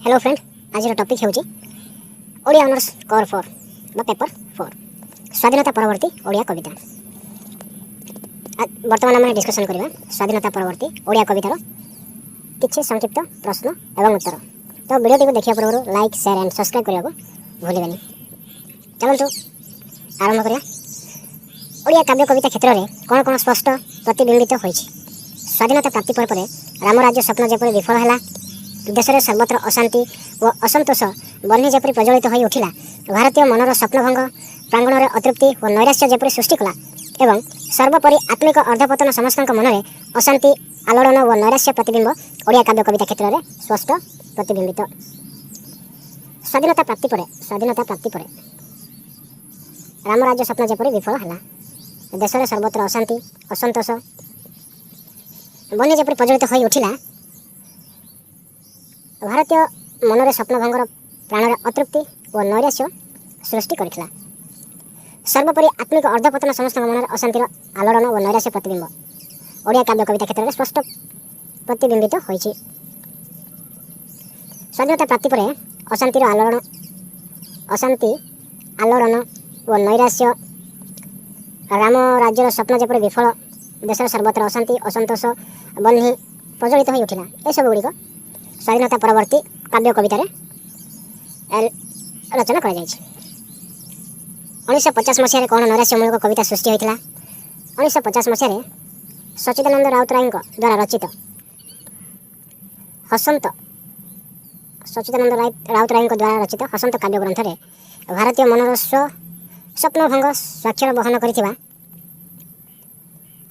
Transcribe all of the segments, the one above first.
Hello friend, आज topic होची Odia honours cover 4 बा पेपर 4 स्वाधीनता परवर्ती ओडिया कविता। वर्तमान आम डिस्कसन करबा स्वाधीनता परवर्ती ओडिया कवितार किछि संक्षिप्त प्रश्न एवं उत्तर। तो वीडियो टी देखिया पूर्व लाइक शेयर एंड सब्सक्राइब करने को भूलिबेनी। चलतु आरंभ करिया। ओडिया काव्य कविता क्षेत्र में कौन कौन स्पष्ट प्रतिबिंबित होइछि। स्वाधीनता प्राप्ति पर राम राज्य स्वप्न जेपरि विफल है, देश में सर्वत्र अशांति और असंतोष बन्ही जेपरि प्रज्वलित हो उठिला, भारतीय मनर स्वप्नभंग प्रांगण में अतृप्ति और नैराश्य जेपरि सृष्टि कला एवं सर्वोपरि आत्मिक अर्धपतन समस्त मन में अशांति आलोड़न और नैराश्य प्रतिबिंब ओडिया काव्य कविता क्षेत्र में स्पष्ट प्रतिबिंबित। स्वाधीनता प्राप्ति पर राम राज्य स्वप्न जेपरि विफल है, देश में सर्वत्र अशांति असंतोष बन्ही जेपरि प्रज्वलित हो उठिला, भारतीय मनरे स्वप्नभंगर प्राण अतृप्ति और नैराश्य सृष्टि करथिला, सर्वोपरि आत्मिक अर्धपतन समस्त मन अशांतिर आलोड़न और नैराश्य प्रतिबिंब ओडिया काव्य कविता क्षेत्र में स्पष्ट प्रतिबिंबित होइछि। स्वाधीनता प्राप्ति पर अशांति आलोड़न और नैराश्य, राम राज्यर स्वप्न जेपरि विफल, देश सर्वत्र अशांति असंतोष बन्ही प्रज्वलित हो उठिला, ए सब गुड़िक स्वाधीनता परवर्ती काव्य कवितार रचना कर 1950 मसीह कौन नैराश्यमूलक कविता सृष्टि होता। 1950 मसीह सच्चिदानंद राउतराय द्वारा रचित हसंत काव्य ग्रंथ में भारतीय मनर स्वप्नभंग स्वाक्षर बहन कर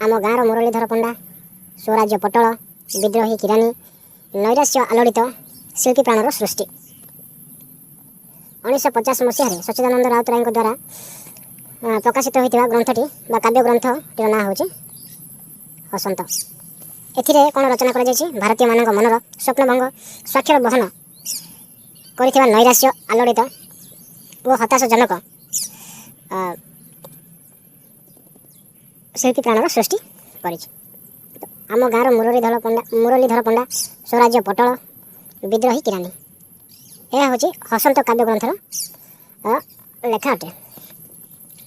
आम गाँव मुरलीधर पंडा, स्वराज्य पटल, विद्रोही किरानी, नैराश्य आलोड़ित शिल्पी प्राणर सृष्टि। 1950 मसीह सच्चिदानंद राउतराय द्वारा प्रकाशित होता ग्रंथटी बा काव्य ग्रंथटीर ना हूँ हसंत। एथिरे कौन रचना कर भारतीय मानक मनर स्वप्नभंग स्वाक्षर बहन कर नैराश्य आलोड़ित और हताशजनक शिल्पी प्राणर सृष्टि कर आम गाँव मुरलीधर पंडा, स्वराज्य पटल, विद्रोही किरानी, यह हूँ हसंत काव्य ग्रंथर लेखा अटे।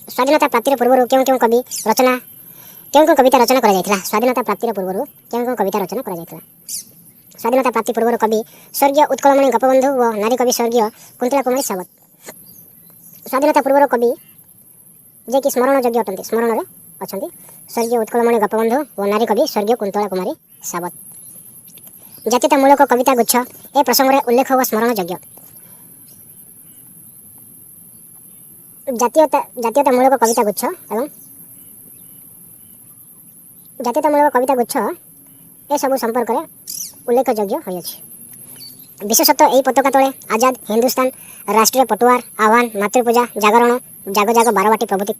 स्वाधीनता प्राप्तिर पूर्व क्यों कविता रचना कर स्वाधीनता प्राप्तिर पूर्व क्यों कविता रचना कर स्वाधीनता प्राप्ति पूर्व कवि स्वर्गीय उत्कलमणि गोपबंधु व नारी कवि स्वर्गीय कुंतला कुमारी सावत। स्वाधीनता पूर्व कवि जे कि स्मरण योग्य अटंती, स्मरण में अच्छा स्वर्गीय उत्कलमणि गोपबंधु व नारी कवि स्वर्गीय कुंतला कुमारी सावत। जातीयतामूलक कविता गुच्छ ए प्रसंग में उल्लेख व स्मरण योग्य। जातीयतामूलक कविता गुच्छ एवं जातीयतामूलक कविता गुच्छ ए सब संपर्क में उल्लेख योग्य होइछि। विशेषतः यही पताका तले आजाद हिंदुस्तान, राष्ट्रीय पटुआर, आह्वान, मातृपूजा, जागरण, जाग जाग बारवाटी प्रभृति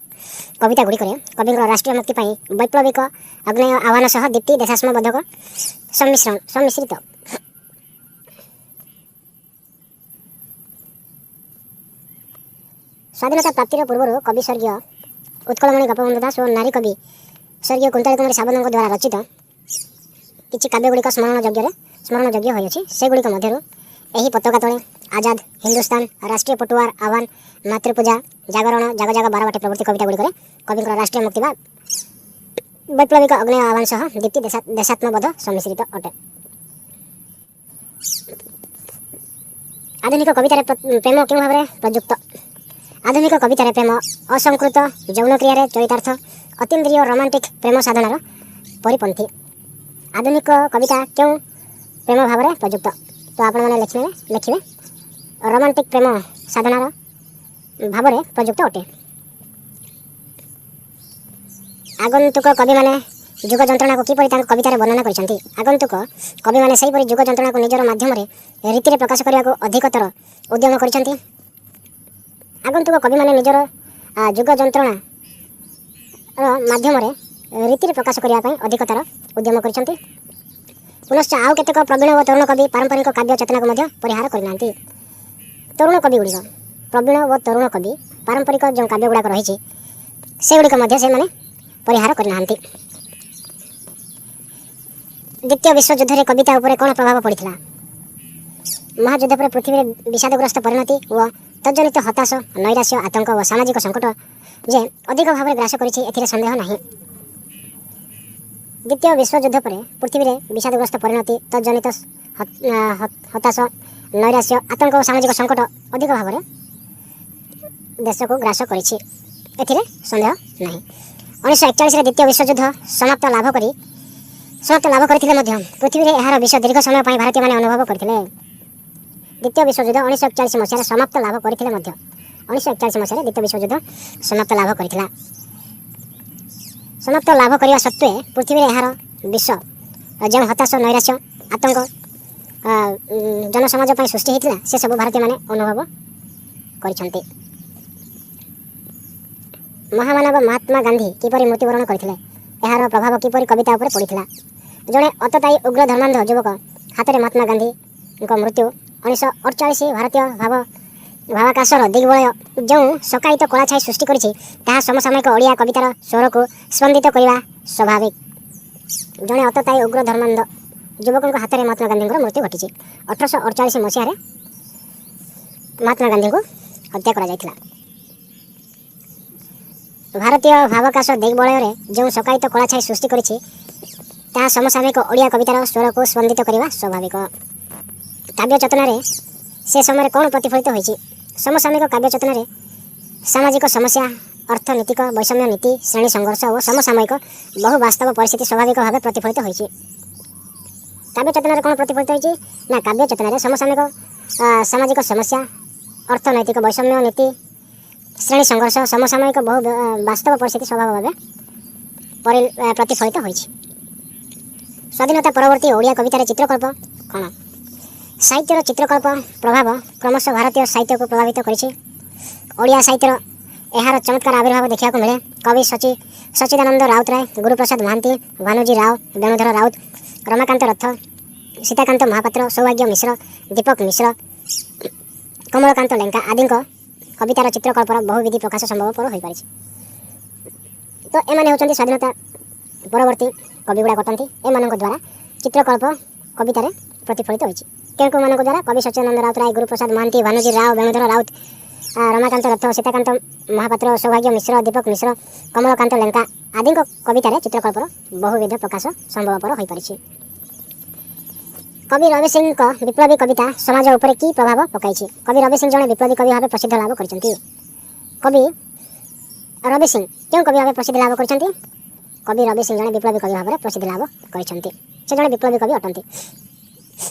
कविता गुड़िक कवि राष्ट्रीय मुक्ति वैप्लविक अग्नेय आह्वान सह दीप्ति देशात्मबोधक सम्मिश्रित। स्वाधीनता प्राप्तिर पूर्व कवि स्वर्गीय उत्कलमणि गोपबंधु दास और नारी कवि स्वर्गीय कुंतला कुमारी सावत द्वारा रचित किछि काव्यगुड़िक स्मरण योग्य होइछि। सेगुड़िक मध्यरु एही पताका तले आजाद हिंदुस्तान, राष्ट्रीय पटुआर, आह्वान, मातृपूजा, जागरण, जाग जाग बारवाटी प्रभृति कविता गुड़िक कवि राष्ट्रीय मुक्ति वैप्लविक अग्नेय आह्वान सह दीप्ति देशात्मबोध सम्मिश्रित अटे। आधुनिक कवितार प्रेम क्यों भाव प्रयुक्त। आधुनिक कवितार प्रेम असंकृत यौन क्रियार चरितार्थ अतीन्द्रिय रोमांटिक प्रेम साधनार परिपंथी। आधुनिक कविता क्यों प्रेम भाव प्रयुक्त, तो आपण मैंने लिखिए रोमांटिक प्रेम साधनार भाव प्रयुक्त अटे। आगंतुक कवि माने जुग जंत्रणा को किपरि कवितार वर्णना करछन्ति। आगंतुक कवि माने सहीपरि जुग जंत्रणा को निजर माध्यम रीति प्रकाश करने को अधिकतर उद्यम करछन्ति। आगंतुक कवि माने निजर जुग जंत्रणा माध्यम रीति प्रकाश करने अधिकतर उद्यम करछन्ति। पुनश्च आउ केतेक प्रवीण व तरुण कवि पारंपरिक काव्य चेतना को परिहार करनांति। तरुण कवि गुड़िक प्रवीण व तरुण कवि पारंपरिक जो काव्य गुड़ाक रही से गुड़िक से माने परिहार करना। द्वितीय विश्वयुद्ध कविता उपर कौन प्रभाव पड़ता। ମହାଯୁଦ୍ଧ ପରେ ପୃଥିବୀରେ ବିଷାଦଗ୍ରସ୍ତ ପରିଣତି ଓ ତଜ୍ଜନିତ ହତାଶ, ନୈରାଶ୍ୟ, ଆତଙ୍କ ଓ ସାମାଜିକ ସଙ୍କଟ ଯେ ଅଧିକ ଭାବରେ ଗ୍ରାସ କରିଛି ଏଥିରେ ସନ୍ଦେହ ନାହିଁ। ଦ୍ୱିତୀୟ ବିଶ୍ୱଯୁଦ୍ଧ ପରେ ପୃଥିବୀରେ ବିଷାଦଗ୍ରସ୍ତ ପରିଣତି, ତଜ୍ଜନିତ ହତାଶ, ନୈରାଶ୍ୟ, ଆତଙ୍କ ଓ ସାମାଜିକ ସଙ୍କଟ ଅଧିକ ଭାବରେ ଦେଶକୁ ଗ୍ରାସ କରିଛି, ଏଥିରେ ସନ୍ଦେହ ନାହିଁ। 1941ରେ ଦ୍ୱିତୀୟ ବିଶ୍ୱଯୁଦ୍ଧ ସମାପ୍ତ ଲାଭ କରିଥିଲେ ମଧ୍ୟ ପୃଥିବୀରେ ଏହାର ବିଷ ଦୀର୍ଘ ସମୟ ପାଇଁ ଭାରତୀୟମାନେ ଅନୁଭବ କରିଥିଲେ। ଦ୍ୱିତୀୟ ବିଶ୍ୱଯୁଦ୍ଧ 1941 ମସିହାରେ ସମାପ୍ତ ଲାଭ କରିଥିଲେ ମଧ୍ୟ 1941 ମସିହାରେ ଦ୍ୱିତୀୟ ବିଶ୍ୱଯୁଦ୍ଧ ସମାପ୍ତ ଲାଭ କରିଥିଲା। ସମାପ୍ତ ଲାଭ କରିବା ସତ୍ତ୍ୱେ ପୃଥିବୀରେ ଏହାର ବିଷ ଯେଉଁ ହତାଶ, ନୈରାଶ୍ୟ, ଆତଙ୍କ ଜନସମାଜ ପାଇଁ ସୃଷ୍ଟି ହୋଇଥିଲା ସେସବୁ ଭାରତୀୟମାନେ ଅନୁଭବ କରିଛନ୍ତି। ମହାମାନବ ମହାତ୍ମା ଗାନ୍ଧୀ କିପରି ମୃତ୍ୟୁବରଣ କରିଥିଲେ, ଏହାର ପ୍ରଭାବ କିପରି କବିତା ଉପରେ ପଡ଼ିଥିଲା। ଜଣେ ଅତତାୟୀ ଉଗ୍ର ଧର୍ମାନ୍ଧ ଯୁବକ ହାତରେ ମହାତ୍ମା ଗାନ୍ଧୀଙ୍କ ମୃତ୍ୟୁ 1948 ଭାରତୀୟ ଭାବାକାଶର ଦିଗ୍ବଳୟ ଯେଉଁ ସକାଳିତ କଳାଛାଇ ସୃଷ୍ଟି କରିଛି ତାହା ସମସାମୟିକ ଓଡ଼ିଆ କବିତାର ସ୍ୱରକୁ ସ୍ପନ୍ଦିତ କରିବା ସ୍ୱାଭାବିକ। ଜଣେ ଅତତାୟୀ ଉଗ୍ର ଧର୍ମାନ୍ଧ ଯୁବକଙ୍କ ହାତରେ ମହାତ୍ମା ଗାନ୍ଧୀଙ୍କର ମୃତ୍ୟୁ ଘଟିଛି। 1848 ମସିହାରେ ମହାତ୍ମା ଗାନ୍ଧୀଙ୍କୁ ହତ୍ୟା କରାଯାଇଥିଲା। ଭାରତୀୟ ଭାବାକାଶ ଦିଗ୍ବଳୟରେ ଯେଉଁ ସକାଳିତ କଳାଛାଇ ସୃଷ୍ଟି କରିଛି ତାହା ସମସାମୟିକ ଓଡ଼ିଆ କବିତାର ସ୍ୱରକୁ ସ୍ପନ୍ଦିତ କରିବା ସ୍ୱାଭାବିକ। କାବ୍ୟ ଚେତନାରେ ସେ ସମୟରେ କ'ଣ ପ୍ରତିଫଳିତ ହୋଇଛି? ସମସାମୟିକ କାବ୍ୟ ଚେତନାରେ ସାମାଜିକ ସମସ୍ୟା, ଅର୍ଥନୀତିକ ବୈଷମ୍ୟ ନୀତି, ଶ୍ରେଣୀ ସଂଘର୍ଷ ଓ ସମସାମୟିକ ବହୁ ବାସ୍ତବ ପରିସ୍ଥିତି ସ୍ୱାଭାବିକ ଭାବେ ପ୍ରତିଫଳିତ ହୋଇଛି। କାବ୍ୟ ଚେତନାରେ କ'ଣ ପ୍ରତିଫଳିତ ହୋଇଛି ନା କାବ୍ୟ ଚେତନାରେ ସମସାମୟିକ ସାମାଜିକ ସମସ୍ୟା, ଅର୍ଥନୈତିକ ବୈଷମ୍ୟ ନୀତି, ଶ୍ରେଣୀ ସଂଘର୍ଷ, ସମସାମୟିକ ବହୁ ବାସ୍ତବ ପରିସ୍ଥିତି ସ୍ୱାଭାବିକ ଭାବେ ପ୍ରତିଫଳିତ ହୋଇଛି। ସ୍ୱାଧୀନତା ପରବର୍ତ୍ତୀ ଓଡ଼ିଆ କବିତାରେ ଚିତ୍ରକଳ୍ପ କ'ଣ? ସାହିତ୍ୟର ଚିତ୍ରକଳ୍ପ ପ୍ରଭାବ କ୍ରମଶଃ ଭାରତୀୟ ସାହିତ୍ୟକୁ ପ୍ରଭାବିତ କରିଛି। ଓଡ଼ିଆ ସାହିତ୍ୟର ଏହାର ଚମତ୍କାର ଆବିର୍ଭାବ ଦେଖିବାକୁ ମିଳେ। କବି ସଚ୍ଚିଦାନନ୍ଦ ରାଉତରାୟ, ଗୁରୁପ୍ରସାଦ ମହାନ୍ତି, ଭାନୁଜୀ ରାଓ, ବେଣୁଧର ରାଉତ, ରମାକାନ୍ତ ରଥ, ସୀତାକାନ୍ତ ମହାପାତ୍ର, ସୌଭାଗ୍ୟ ମିଶ୍ର, ଦୀପକ ମିଶ୍ର, କମଳକାନ୍ତ ଲେଙ୍କା ଆଦିଙ୍କ କବିତାର ଚିତ୍ରକଳ୍ପର ବହୁବିଧ ପ୍ରକାଶ ସମ୍ଭବପର ହୋଇପାରିଛି। ତ ଏମାନେ ହେଉଛନ୍ତି ସ୍ୱାଧୀନତା ପରବର୍ତ୍ତୀ କବିଗୁଡ଼ାକ ଅଟନ୍ତି। ଏମାନଙ୍କ ଦ୍ୱାରା ଚିତ୍ରକଳ୍ପ କବିତାରେ ପ୍ରତିଫଳିତ ହୋଇଛି। କେଉଁମାନଙ୍କ ଦ୍ୱାରା? କବି ସଚ୍ଚିଦାନନ୍ଦ ରାଉତରାୟ, ଗୁରୁପ୍ରସାଦ ମହାନ୍ତି, ଭାନୁଜୀ ରାଓ, ବେଣୁଧର ରାଉତ, ରମାକାନ୍ତ ରଥ, ସୀତାକାନ୍ତ ମହାପାତ୍ର, ସୌଭାଗ୍ୟ ମିଶ୍ର, ଦୀପକ ମିଶ୍ର, କମଳକାନ୍ତ ଲେଙ୍କା ଆଦିଙ୍କ କବିତାରେ ଚିତ୍ରକଳ୍ପର ବହୁବିଧ ପ୍ରକାଶ ସମ୍ଭବପର ହୋଇପାରିଛି। କବି ରବି ସିଂଙ୍କ ବିପ୍ଳବୀ କବିତା ସମାଜ ଉପରେ କି ପ୍ରଭାବ ପକାଇଛି? କବି ରବି ସିଂ ଜଣେ ବିପ୍ଳବୀ କବି ଭାବେ ପ୍ରସିଦ୍ଧ ଲାଭ କରିଛନ୍ତି। କବି ରବି ସିଂ କେଉଁ କବି ଭାବେ ପ୍ରସିଦ୍ଧି ଲାଭ କରିଛନ୍ତି? କବି ରବି ସିଂ ଜଣେ ବିପ୍ଳବୀ କବି ଭାବରେ ପ୍ରସିଦ୍ଧି ଲାଭ କରିଛନ୍ତି। ସେ ଜଣେ ବିପ୍ଳବୀ କବି ଅଟନ୍ତି।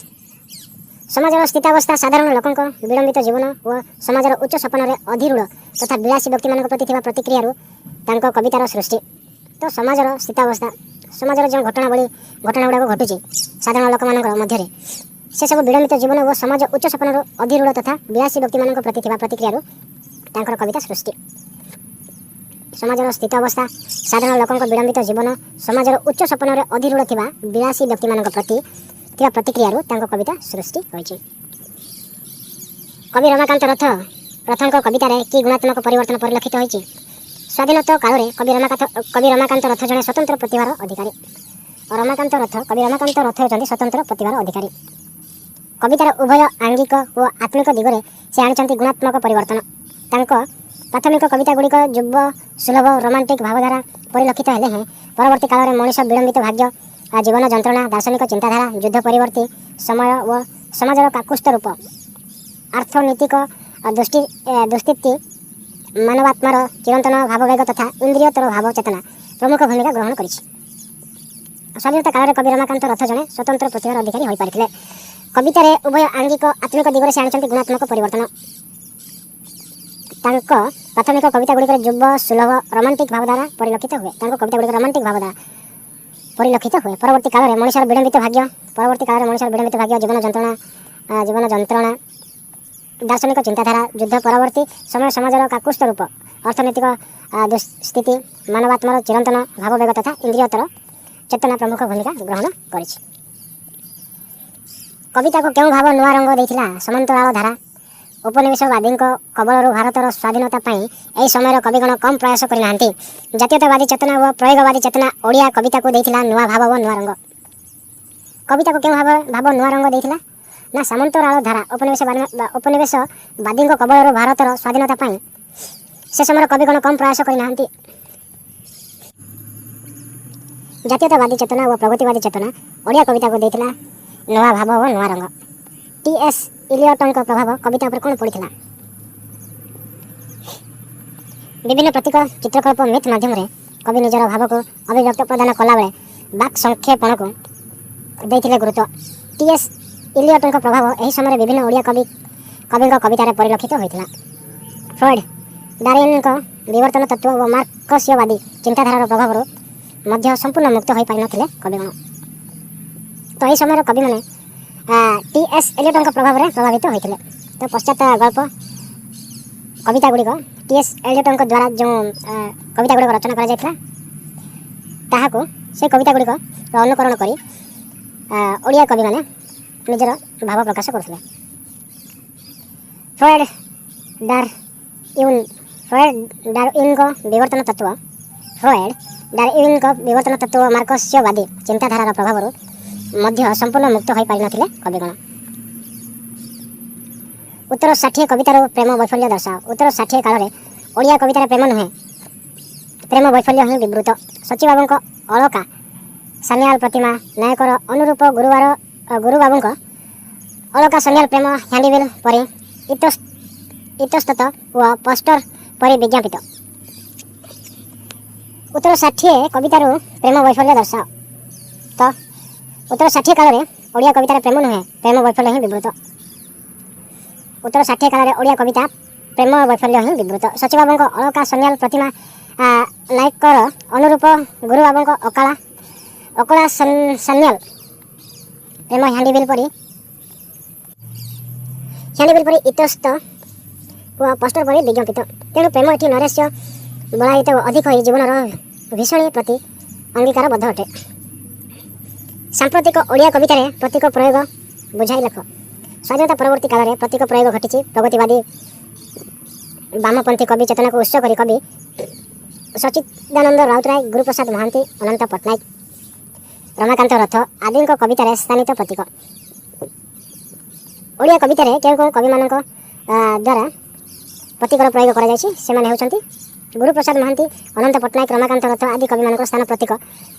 ସମାଜର ସ୍ଥିତାବସ୍ଥା, ସାଧାରଣ ଲୋକଙ୍କ ବିଳମ୍ବିତ ଜୀବନ ଓ ସମାଜର ଉଚ୍ଚ ସପନରେ ଅଧିରୂଢ଼ ତଥା ବିଳାସୀ ବ୍ୟକ୍ତିମାନଙ୍କ ପ୍ରତି ଥିବା ପ୍ରତିକ୍ରିୟାରୁ ତାଙ୍କ କବିତାର ସୃଷ୍ଟି। ତ ସମାଜର ସ୍ଥିତାବସ୍ଥା, ସମାଜର ଯେଉଁ ଘଟଣାଗୁଡ଼ାକ ଘଟୁଛି ସାଧାରଣ ଲୋକମାନଙ୍କ ମଧ୍ୟରେ, ସେସବୁ ବିଳମ୍ବିତ ଜୀବନ ଓ ସମାଜ ଉଚ୍ଚ ସପନରୁ ଅଧିରୂଢ଼ ତଥା ବିଳାସୀ ବ୍ୟକ୍ତିମାନଙ୍କ ପ୍ରତି ଥିବା ପ୍ରତିକ୍ରିୟାରୁ ତାଙ୍କର କବିତା ସୃଷ୍ଟି। ସମାଜର ସ୍ଥିତ ଅବସ୍ଥା, ସାଧାରଣ ଲୋକଙ୍କ ବିଳମ୍ବିତ ଜୀବନ, ସମାଜର ଉଚ୍ଚ ସପନରେ ଅଧିରୂଢ଼ ଥିବା ବିଳାସୀ ବ୍ୟକ୍ତିମାନଙ୍କ ପ୍ରତି ଥିବା ପ୍ରତିକ୍ରିୟାରୁ ତାଙ୍କ କବିତା ସୃଷ୍ଟି ହୋଇଛି। କବି ରଥଙ୍କ କବିତାରେ କି ଗୁଣାତ୍ମକ ପରିବର୍ତ୍ତନ ପରିଲକ୍ଷିତ ହୋଇଛି? ସ୍ୱାଧୀନତା କାଳରେ କବି ରମାକାନ୍ତ ରଥ ଜଣେ ସ୍ୱତନ୍ତ୍ର ପ୍ରତିଭାର ଅଧିକାରୀ। କବି ରମାକାନ୍ତ ରଥ ହେଉଛନ୍ତି ସ୍ୱତନ୍ତ୍ର ପ୍ରତିଭାର ଅଧିକାରୀ। କବିତାର ଉଭୟ ଆଙ୍ଗିକ ଓ ଆତ୍ମିକ ଦିଗରେ ସେ ଆଣିଛନ୍ତି ଗୁଣାତ୍ମକ ପରିବର୍ତ୍ତନ। ତାଙ୍କ ପ୍ରାଥମିକ କବିତାଗୁଡ଼ିକ ଯୁବ ସୁଲଭ ରୋମାଣ୍ଟିକ୍ ଭାବଧାରା ପରିଲକ୍ଷିତ ହେଲେ ହେଁ ପରବର୍ତ୍ତୀ କାଳରେ ମଣିଷ ବିଳମ୍ବିତ ଭାଗ୍ୟ, ଜୀବନ ଯନ୍ତ୍ରଣା, ଦାର୍ଶନିକ ଚିନ୍ତାଧାରା, ଯୁଦ୍ଧ ପରିବର୍ତ୍ତୀ ସମୟ ଓ ସମାଜର କାକୁସ୍ଥ ରୂପ, ଆର୍ଥନୀତିକ ଦୁଷ୍ଟିତି, ମାନବାତ୍ମାର ଚିରନ୍ତନ ଭାବବେଗ ତଥା ଇନ୍ଦ୍ରିୟତର ଭାବ ଚେତନା ପ୍ରମୁଖ ଭୂମିକା ଗ୍ରହଣ କରିଛି। ସ୍ୱାଧୀନତା କାଳରେ କବି ରମାକାନ୍ତ ରଥ ଜଣେ ସ୍ୱତନ୍ତ୍ର ପ୍ରତିଭାର ଅଧିକାରୀ ହୋଇପାରିଥିଲେ। କବିତାରେ ଉଭୟ ଆଙ୍ଗିକ ଆତ୍ମିକ ଦିଗରେ ସେ ଆଣିଛନ୍ତି ଗୁଣାତ୍ମକ ପରିବର୍ତ୍ତନ। ତାଙ୍କ ପ୍ରାଥମିକ କବିତାଗୁଡ଼ିକରେ ଯୁବ ସୁଲଭ ରୋମାଣ୍ଟିକ୍ ଭାବଧାରା ପରିଲକ୍ଷିତ ହୁଏ। ପରବର୍ତ୍ତୀ କାଳରେ ମଣିଷର ବିଳମ୍ବିତ ଭାଗ୍ୟ, ଜୀବନ ଯନ୍ତ୍ରଣା, ଦାର୍ଶନିକ ଚିନ୍ତାଧାରା, ଯୁଦ୍ଧ ପରବର୍ତ୍ତୀ ସମୟ ସମାଜର କାକୁସ୍ଥ ରୂପ, ଅର୍ଥନୈତିକ ଦୁଃସ୍ଥିତି, ମାନବାତ୍ମାର ଚିରନ୍ତନ ଭାବବେଗ ତଥା ଇନ୍ଦ୍ରିୟତର ଚେତନା ପ୍ରମୁଖ ଭୂମିକା ଗ୍ରହଣ କରିଛି। କବିତାକୁ କେଉଁ ଭାବ ନୂଆ ରଙ୍ଗ ଦେଇଥିଲା? ସମାନ୍ତରାଳ ଧାରା, ଉପନିବେଶବାଦୀଙ୍କ କବଳରୁ ଭାରତର ସ୍ୱାଧୀନତା ପାଇଁ ଏହି ସମୟର କବିଗଣ କମ୍ ପ୍ରୟାସ କରିନାହାନ୍ତି। ଜାତୀୟତାବାଦୀ ଚେତନା ଓ ପ୍ରୟୋଗବାଦୀ ଚେତନା ଓଡ଼ିଆ କବିତାକୁ ଦେଇଥିଲା ନୂଆ ଭାବ ଓ ନୂଆ ରଙ୍ଗ। କବିତାକୁ କେଉଁ ଭାବ ନୂଆ ରଙ୍ଗ ଦେଇଥିଲା? ନା ସାମନ୍ତରାଳ ଧାରା ଉପନିବେଶବାଦୀଙ୍କ କବଳରୁ ଭାରତର ସ୍ୱାଧୀନତା ପାଇଁ ସେ ସମୟର କବିଗଣ କମ୍ ପ୍ରୟାସ କରିନାହାନ୍ତି। ଜାତୀୟତାବାଦୀ ଚେତନା ଓ ପ୍ରଗତିବାଦୀ ଚେତନା ଓଡ଼ିଆ କବିତାକୁ ଦେଇଥିଲା ନୂଆ ଭାବ ଓ ନୂଆ ରଙ୍ଗ। ଟି.ଏସ୍. ଇଲିୟଟଙ୍କ ପ୍ରଭାବ କବିତା ଉପରେ କ'ଣ ପଡ଼ିଥିଲା? ବିଭିନ୍ନ ପ୍ରତୀକ ଚିତ୍ରକଳ୍ପ ମିଥ୍ ମାଧ୍ୟମରେ କବି ନିଜର ଭାବକୁ ଅଭିବ୍ୟକ୍ତ ପ୍ରଦାନ କଲାବେଳେ ବାକ୍ ସଂକ୍ଷେପଣକୁ ଦେଇଥିଲେ ଗୁରୁତ୍ୱ। ଟି.ଏସ୍. ଇଲିୟଟଙ୍କ ପ୍ରଭାବ ଏହି ସମୟରେ ବିଭିନ୍ନ ଓଡ଼ିଆ କବିଙ୍କ କବିତାରେ ପରିଲକ୍ଷିତ ହୋଇଥିଲା। ଫ୍ରଏଡ୍, ଡାରୱିନ୍ଙ୍କ ବିବର୍ତ୍ତନ ତତ୍ତ୍ୱ ଓ ମାର୍କସୀୟବାଦୀ ଚିନ୍ତାଧାରାର ପ୍ରଭାବରୁ ମଧ୍ୟ ସମ୍ପୂର୍ଣ୍ଣ ମୁକ୍ତ ହୋଇପାରିନଥିଲେ କବିଗଣ। ତ ଏହି ସମୟର କବିମାନେ ଟି.ଏସ୍. ଇଲିୟଟଙ୍କ ପ୍ରଭାବରେ ପ୍ରଭାବିତ ହୋଇଥିଲେ। ତ ପଶ୍ଚାତ ଗଳ୍ପ କବିତାଗୁଡ଼ିକ ଟି.ଏସ୍. ଇଲିୟଟଙ୍କ ଦ୍ୱାରା ଯେଉଁ କବିତାଗୁଡ଼ିକ ରଚନା କରାଯାଇଥିଲା ତାହାକୁ ସେ କବିତାଗୁଡ଼ିକର ଅନୁକରଣ କରି ଓଡ଼ିଆ କବିମାନେ ନିଜର ଭାବ ପ୍ରକାଶ କରୁଥିଲେ। ଫ୍ରଏଡ୍ ଡାରୱିନ୍ଙ୍କ ବିବର୍ତ୍ତନ ତତ୍ତ୍ୱ ଓ ମାର୍କସୀୟବାଦୀ ଚିନ୍ତାଧାରାର ପ୍ରଭାବରୁ ମଧ୍ୟ ସମ୍ପୂର୍ଣ୍ଣ ମୁକ୍ତ ହୋଇପାରିନଥିଲେ କବିଗଣ। ଉତ୍ତର 60 କବିତାରୁ ପ୍ରେମ ବୈଫଲ୍ୟ ଦର୍ଶାଅ। ଉତ୍ତର 60 କାଳରେ ଓଡ଼ିଆ କବିତାରେ ପ୍ରେମ ନୁହେଁ, ପ୍ରେମ ବୈଫଲ୍ୟ ହିଁ ବିବୃତ। ସଚିବାବୁଙ୍କ ଅଳକା, ସାନ୍ୟାଲ ପ୍ରତିମା ନାୟକର ଅନୁରୂପ, ଗୁରୁବାବୁଙ୍କ ଅଳକା ସାନ୍ୟାଲ ପ୍ରେମ ହ୍ୟାଣ୍ଡବିଲ୍ ପରି ଇତସ୍ତତ ଓ ପୋଷ୍ଟର ପରି ବିଜ୍ଞାପିତ। ଉତ୍ତର 60 କବିତାରୁ ପ୍ରେମ ବୈଫଲ୍ୟ ଦର୍ଶାଅ। ତ ଉତ୍ତର 60 କାଳରେ ଓଡ଼ିଆ କବିତାରେ ପ୍ରେମ ନୁହେଁ, ପ୍ରେମ ବୈଫଲ୍ୟ ହିଁ ବିବୃତ। ଉତ୍ତର 60 କାଳରେ ଓଡ଼ିଆ କବିତା ପ୍ରେମ ବୈଫଲ୍ୟ ହିଁ ବିବୃତ। ସଚିବାବୁଙ୍କ ଅଳକା ସାନ୍ୟାଲ ପ୍ରତିମା ନାୟକର ଅନୁରୂପ, ଗୁରୁବାବୁଙ୍କ ଅକଳା ସାନ୍ୟାଲ ପ୍ରେମ ହ୍ୟାଣ୍ଡବିଲ୍ ପରି ଇତସ୍ତ ଓ ପୋଷ୍ଟର ପରି ବିଜ୍ଞାପିତ। ତେଣୁ ପ୍ରେମ ଏଠି ନୈରାଶ୍ୟ ବଳାୟିତ ଓ ଅଧିକ ହୋଇ ଜୀବନର ଭୀଷଣୀ ପ୍ରତି ଅଙ୍ଗୀକାରବଦ୍ଧ ଅଟେ। ସାମ୍ପ୍ରତିକ ଓଡ଼ିଆ କବିତାରେ ପ୍ରତୀକ ପ୍ରୟୋଗ ବୁଝାଇ ଲେଖ। ସ୍ୱାଧୀନତା ପରବର୍ତ୍ତୀ କାଳରେ ପ୍ରତୀକ ପ୍ରୟୋଗ ଘଟିଛି। ପ୍ରଗତିବାଦୀ ବାମପନ୍ଥୀ କବି ଚେତନାକୁ ଉତ୍ସ କରି କବି ସଚ୍ଚିଦାନନ୍ଦ ରାଉତରାୟ, ଗୁରୁପ୍ରସାଦ ମହାନ୍ତି, ଅନନ୍ତ ପଟ୍ଟନାୟକ, ରମାକାନ୍ତ ରଥ ଆଦିଙ୍କ କବିତାରେ ସ୍ଥାନିତ ପ୍ରତୀକ। ଓଡ଼ିଆ କବିତାରେ କେଉଁ କେଉଁ କବିମାନଙ୍କ ଦ୍ୱାରା ପ୍ରତୀକର ପ୍ରୟୋଗ କରାଯାଇଛି? ସେମାନେ ହେଉଛନ୍ତି ଗୁରୁପ୍ରସାଦ ମହାନ୍ତି, ଅନନ୍ତ ପଟ୍ଟନାୟକ, ରମାକାନ୍ତ ରଥ ଆଦି କବିମାନଙ୍କର ସ୍ଥାନ ପ୍ରତୀକ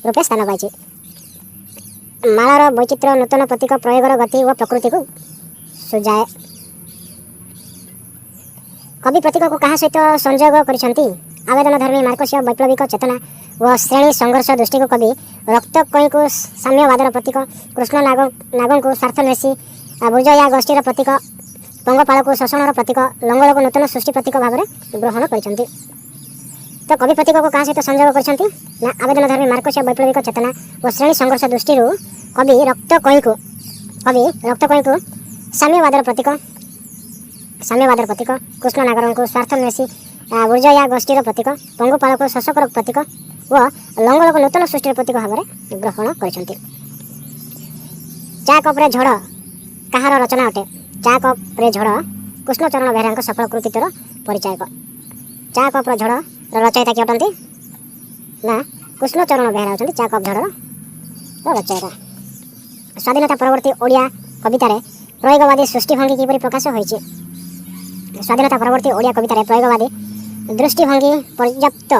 ରୂପେ ସ୍ଥାନ ପାଇଛି। ମାଳାର ବୈଚିତ୍ର୍ୟ ନୂତନ ପ୍ରତୀକ ପ୍ରୟୋଗର ଗତି ଓ ପ୍ରକୃତିକୁ ସୁଯାଏ। କବି ପ୍ରତୀକକୁ କାହା ସହିତ ସଂଯୋଗ କରିଛନ୍ତି? ଆବେଦନଧର୍ମୀ ମାର୍କସୀୟ ବୈପ୍ଳବିକ ଚେତନା ଓ ଶ୍ରେଣୀ ସଂଘର୍ଷ ଦୃଷ୍ଟିକୁ କବି ରକ୍ତକଇଁକୁ ସାମ୍ୟବାଦର ପ୍ରତୀକ, କୃଷ୍ଣ ନାଗଙ୍କୁ ସ୍ୱାର୍ଥନ୍ୱେଷୀ ବୁର୍ଜୋୟା ଗୋଷ୍ଠୀର ପ୍ରତୀକ, ପଙ୍ଗପାଳକୁ ଶୋଷଣର ପ୍ରତୀକ, ଲଙ୍ଗଳକୁ ନୂତନ ସୃଷ୍ଟି ପ୍ରତୀକ ଭାବରେ ଗ୍ରହଣ କରିଛନ୍ତି। ତ କବି ପ୍ରତୀକକୁ କାହା ସହିତ ସଂଯୋଗ କରିଛନ୍ତି? ନା ଆବେଦନଧର୍ମୀ ମାର୍କସୀୟ ବୈପ୍ଳବିକ ଚେତନା ଓ ଶ୍ରେଣୀ ସଂଘର୍ଷ ଦୃଷ୍ଟିରୁ କବି ରକ୍ତକଇଁକୁ ସାମ୍ୟବାଦର ପ୍ରତୀକ, କୃଷ୍ଣ ନାଗରଙ୍କୁ ସ୍ୱାର୍ଥନ୍ୱେଷୀ ବୁର୍ଜୋୟା ଗୋଷ୍ଠୀର ପ୍ରତୀକ, ପଙ୍ଗୁପାଳକୁ ଶୋଷକର ପ୍ରତୀକ ଓ ଲଙ୍ଗଳକୁ ନୂତନ ସୃଷ୍ଟିର ପ୍ରତୀକ ଭାବରେ ଗ୍ରହଣ କରିଛନ୍ତି। ଚା କପ୍ରେ ଝଡ଼ କାହାର ରଚନା ଅଟେ? ଚା କପ୍ରେ ଝଡ଼ କୃଷ୍ଣଚରଣ ବେହେରାଙ୍କ ସଫଳ କୃତିତ୍ୱର ପରିଚାୟକ। ଚା କପ୍ର ଝଡ଼ର ରଚୟିତା କିଏ ଅଟନ୍ତି? ନା କୃଷ୍ଣଚରଣ ବେହେରା ହେଉଛନ୍ତି ଚା କପ୍ ଝଡ଼ର ରଚୟିତା। ସ୍ୱାଧୀନତା ପରବର୍ତ୍ତୀ ଓଡ଼ିଆ କବିତାରେ ପ୍ରୟୋଗବାଦୀ ସୃଷ୍ଟିଭଙ୍ଗୀ କିପରି ପ୍ରକାଶ ହୋଇଛି? ସ୍ୱାଧୀନତା ପରବର୍ତ୍ତୀ ଓଡ଼ିଆ କବିତାରେ ପ୍ରୟୋଗବାଦୀ ଦୃଷ୍ଟିଭଙ୍ଗୀ ପର୍ଯ୍ୟାପ୍ତ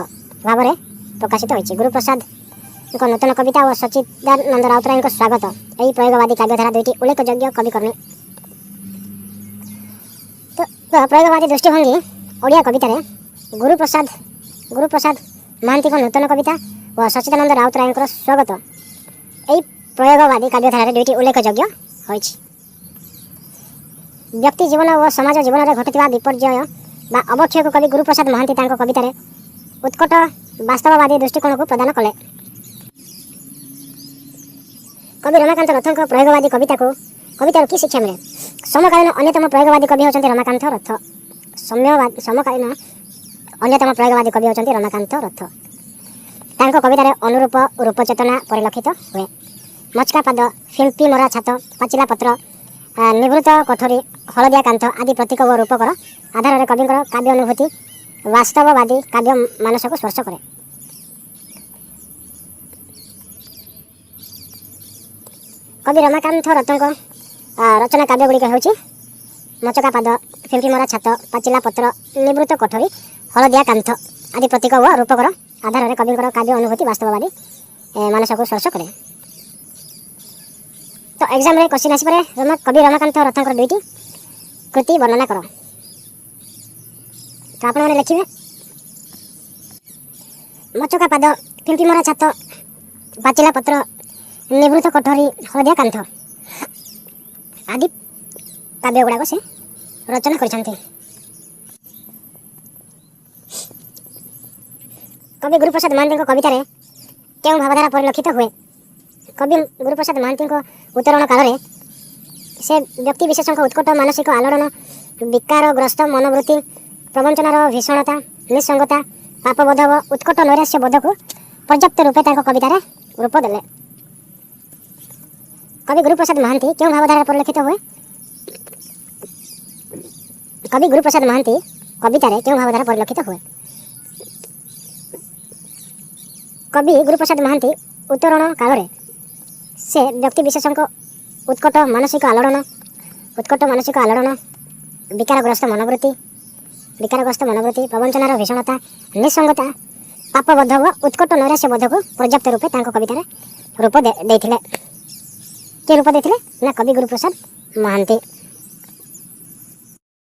ଭାବରେ ପ୍ରକାଶିତ ହୋଇଛି। ଗୁରୁପ୍ରସାଦଙ୍କ ନୂତନ କବିତା ଓ ସଚ୍ଚିଦାନନ୍ଦ ରାଉତରାୟଙ୍କ ସ୍ୱାଗତ ଏହି ପ୍ରୟୋଗବାଦୀ କାବ୍ୟଧାରା ଦୁଇଟି ଉଲ୍ଲେଖଯୋଗ୍ୟ କବିକର୍ମୀ। ତ ପ୍ରୟୋଗବାଦୀ ଦୃଷ୍ଟିଭଙ୍ଗୀ ଓଡ଼ିଆ କବିତାରେ ଗୁରୁପ୍ରସାଦ ମହାନ୍ତିଙ୍କ ନୂତନ କବିତା ଓ ସଚ୍ଚିଦାନନ୍ଦ ରାଉତରାୟଙ୍କର ସ୍ୱାଗତ ଏହି ପ୍ରୟୋଗବାଦୀ କାବ୍ୟଧାରାରେ ଦୁଇଟି ଉଲ୍ଲେଖଯୋଗ୍ୟ ହୋଇଛି। ବ୍ୟକ୍ତି ଜୀବନ ଓ ସମାଜ ଜୀବନରେ ଘଟୁଥିବା ବିପର୍ଯ୍ୟୟ ବା ଅବକ୍ଷୟକୁ କବି ଗୁରୁପ୍ରସାଦ ମହାନ୍ତି ତାଙ୍କ କବିତାରେ ଉତ୍କଟ ବାସ୍ତବବାଦୀ ଦୃଷ୍ଟିକୋଣକୁ ପ୍ରଦାନ କଲେ। କବି ରମାକାନ୍ତ ରଥଙ୍କ ପ୍ରୟୋଗବାଦୀ କବିତାରୁ କି ଶିକ୍ଷା ମିଳେ? ସମକାଳୀନ ଅନ୍ୟତମ ପ୍ରୟୋଗବାଦୀ କବି ହେଉଛନ୍ତି ରମାକାନ୍ତ ରଥ। ସମକାଳୀନ ଅନ୍ୟତମ ପ୍ରୟୋଗବାଦୀ କବି ହେଉଛନ୍ତି ରମାକାନ୍ତ ରଥ। ତାଙ୍କ କବିତାରେ ଅନୁରୂପ ରୂପଚେତନା ପରିଲକ୍ଷିତ ହୁଏ। ମଚକା ପାଦ, ଫିମ୍ପି ମରା ଛାତ, ପାଚିଲା ପତ୍ର, ନିଭୃତ କୋଠରୀ, ହଳଦିଆ କାନ୍ଥ ଆଦି ପ୍ରତୀକ ଓ ରୂପକର ଆଧାରରେ କବିଙ୍କର କାବ୍ୟ ଅନୁଭୂତି ବାସ୍ତବବାଦୀ କାବ୍ୟ ମାନସକୁ ସ୍ପର୍ଶ କରେ। କବି ରମାକାନ୍ତ ରଥଙ୍କ रचना काव्यଗୁଡ଼ିକ ହେଉଛି मचका पाद, फिंपी मरा छात, पाचिला पत्र, निवृत्त कोठरी, हलदिया कांथ आदि प्रतीक व रूपकर आधार में कविंकर काव्य अनुभूति वास्तववादी मानस को स्पर्श करे। तो एग्जाम रे क्वेश्चन आसी पारे कवि रमाकांत रथंकर दुईटी कृति वर्णना करो। तो आपण माने लिखिबे मचका पाद, फिंपी मरा छात, पाचिला पत्र, निवृत्त कोठरी, हलदिया कांथ आदि काव्य गुड़ाक से रचना करछन्ति। कवि गुरुप्रसाद महांती कविता क्यों भावधारा परिलक्षित हुए? कवि गुरुप्रसाद महांती उत्तरण काल में से व्यक्ति विशेष उत्कट मानसिक आलोड़न, विकारग्रस्त मनोवृत्ति, प्रवंचनार भीषणता, निस्संगता, पापबोध व उत्कट नैराश्य बोध को पर्याप्त रूपे कवितार रूप देले। कवि गुरुप्रसाद महांती क्यों भावधारा परिलक्षित हुए? कवि गुरुप्रसाद महांती कवितार क्यों भावधारा परिलक्षित हुए? कवि गुरुप्रसाद महांती उत्तरण काल में से व्यक्ति विशेष उत्कट मानसिक आलोड़न, विकारग्रस्त मनोवृत्ति, प्रवंचनार भीषणता, निस्संगता, पापबोध व उत्कट नैराश्य बोध को पर्याप्त रूपे कवितार रूप देथिले। के रूप देथिले ना कवि गुरुप्रसाद महांती।